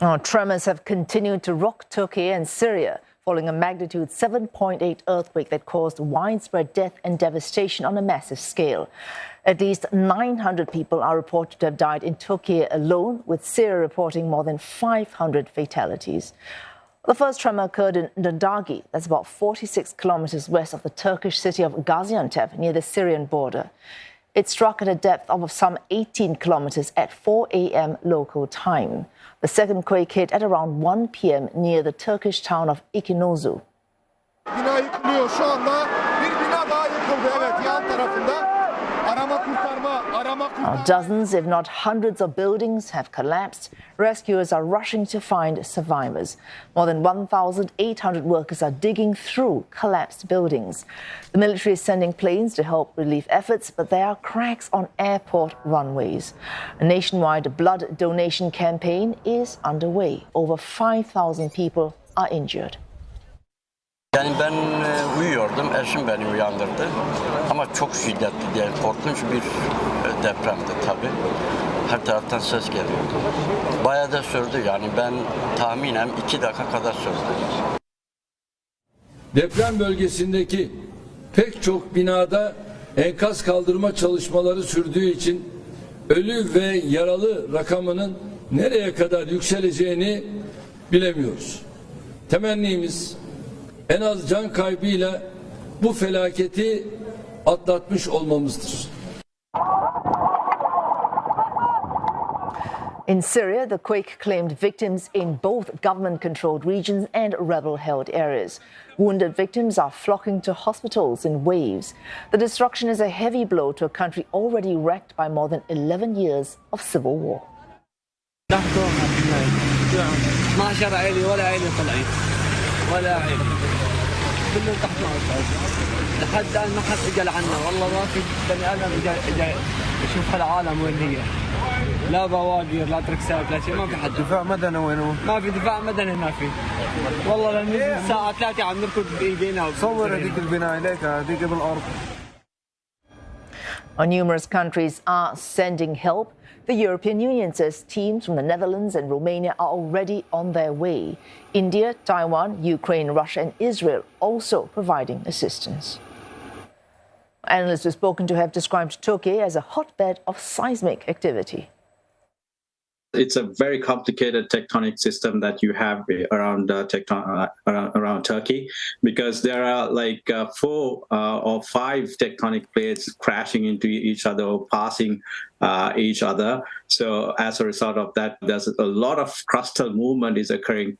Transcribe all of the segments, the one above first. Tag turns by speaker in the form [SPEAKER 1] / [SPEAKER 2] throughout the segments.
[SPEAKER 1] Tremors have continued to rock Turkey and Syria following a magnitude 7.8 earthquake that caused widespread death and devastation on a massive scale. At least 900 people are reported to have died in Turkey alone, with Syria reporting more than 500 fatalities. The first tremor occurred in Ndagi, that's about 46 kilometers west of the Turkish city of Gaziantep, near the Syrian border. It struck at a depth of some 18 kilometers at 4 a.m. local time. The second quake hit at around 1 p.m. near the Turkish town of Ikinozu.
[SPEAKER 2] Bina yıkılıyor şu anda. Bir bina daha yıkıldı, evet, yan tarafında.
[SPEAKER 1] Dozens, if not hundreds of buildings have collapsed. Rescuers are rushing to find survivors. More than 1,800 workers are digging through collapsed buildings. The military is sending planes to help relief efforts, but there are cracks on airport runways. A nationwide blood donation campaign is underway. Over 5,000 people are injured.
[SPEAKER 3] Yani ben uyuyordum, eşim beni uyandırdı ama çok şiddetli diye korkunç bir depremdi tabii. Her taraftan ses geliyordu. Bayağı da sürdü, yani ben tahminen 2 dakika kadar sürdü.
[SPEAKER 4] Deprem bölgesindeki pek çok binada enkaz kaldırma çalışmaları sürdüğü için ölü ve yaralı rakamının nereye kadar yükseleceğini bilemiyoruz. Temennimiz en az can kaybıyla bu felaketi atlatmış olmamızdır.
[SPEAKER 1] In Syria, the quake claimed victims in both government-controlled regions and rebel-held areas. Wounded victims are flocking to hospitals in waves. The destruction is a heavy blow to a country already wrecked by more than 11 years of civil war.
[SPEAKER 5] ولا عين كلهم تحت لحد الان ما حد اجى لعنا، والله ما في بني ادم اجى يشوف العالم وين هي، لا بواقير لا تركسات لا شيء، ما في حد.
[SPEAKER 2] دفاع مدني وين هو؟
[SPEAKER 5] ما في دفاع مدني، ما في والله لان الساعه 3 عم نركض بايدينا.
[SPEAKER 2] صور هذيك البنايه ليك هذيك بالارض.
[SPEAKER 1] Numerous countries are sending help. The European Union says teams from the Netherlands and Romania are already on their way. India, Taiwan, Ukraine, Russia and Israel also providing assistance. Analysts we've spoken to have described Turkey as a hotbed of seismic activity.
[SPEAKER 6] It's a very complicated tectonic system that you have around around Turkey, because there are like 4 or 5 tectonic plates crashing into each other or passing each other. So as a result of that, there's a lot of crustal movement is occurring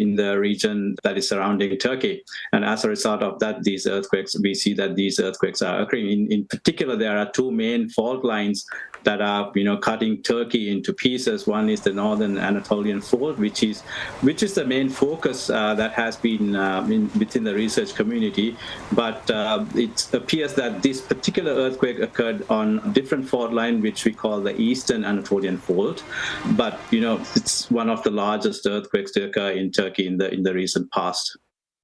[SPEAKER 6] in the region that is surrounding Turkey. And as a result of that, these earthquakes, we see that these earthquakes are occurring. In particular, there are 2 main fault lines that are, cutting Turkey into pieces. One is the northern Anatolian fault, which is the main focus that has been within the research community. But it appears that this particular earthquake occurred on a different fault line, which we call the eastern Anatolian fault. But it's one of the largest earthquakes to occur in Turkey in the recent past.